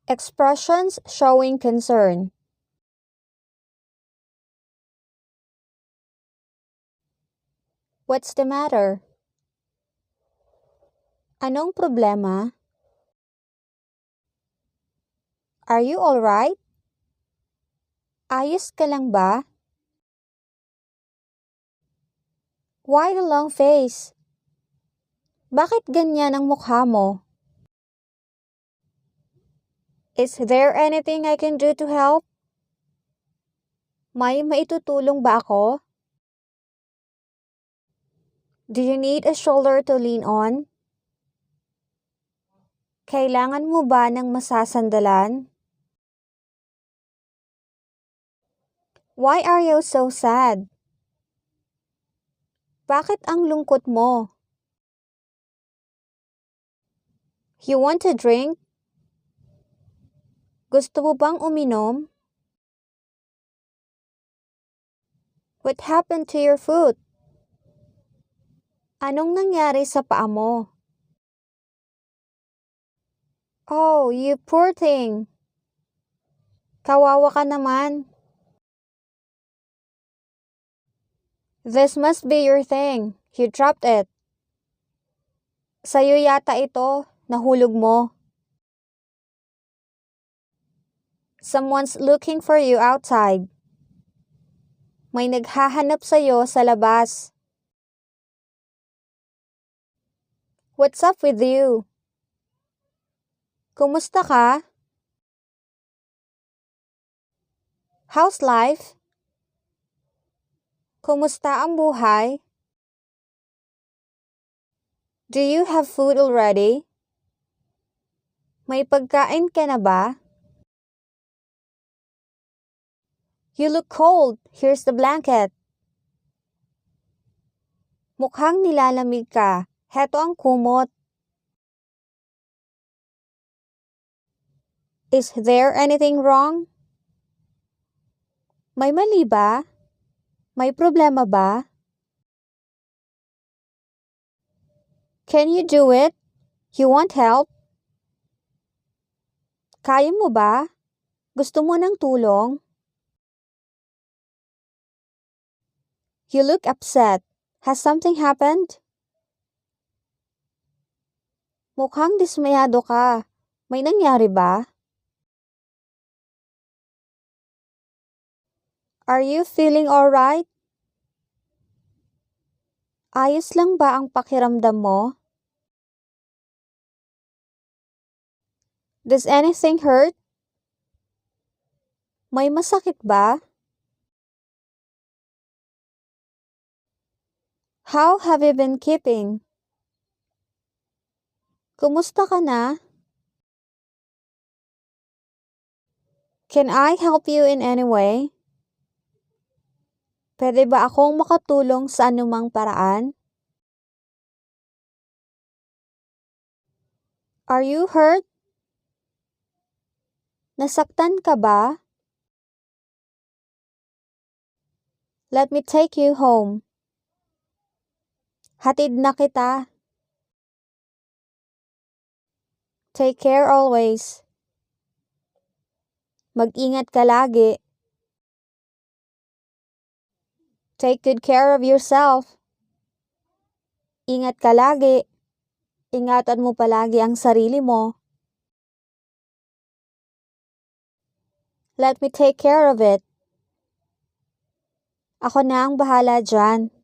Expressions showing concern. What's the matter? Anong problema? Are you alright? Ayos ka lang ba? Why the long face? Bakit ganyan ang mukha mo? Is there anything I can do to help? May maitutulong ba ako? Do you need a shoulder to lean on? Kailangan mo ba ng masasandalan? Why are you so sad? Bakit ang lungkot mo? You want a drink? Gusto mo bang uminom? What happened to your foot? Anong nangyari sa paa mo? Oh, you poor thing. Kawawa ka naman. This must be your thing. You dropped it. Sayo yata ito. Nahulog mo. Someone's looking for you outside. May naghahanap sa'yo sa labas. What's up with you? Kumusta ka? How's life? Kumusta ang buhay? Do you have food already? May pagkain ka na ba? You look cold. Here's the blanket. Mukhang nilalamig ka. Heto ang kumot. Is there anything wrong? May mali ba? May problema ba? Can you do it? You want help? Kaya mo ba? Gusto mo ng tulong? You look upset. Has something happened? Mukhang dismayado ka. May nangyari ba? Are you feeling alright? Ayos lang ba ang pakiramdam mo? Does anything hurt? May masakit ba? How have you been keeping? Kumusta ka na? Can I help you in any way? Pwede ba akong makatulong sa anumang paraan? Are you hurt? Nasaktan ka ba? Let me take you home. Hatid na kita. Take care always. Mag-ingat ka lagi. Take good care of yourself. Ingat ka lagi. Ingatan mo palagi ang sarili mo. Let me take care of it. Ako na ang bahala dyan.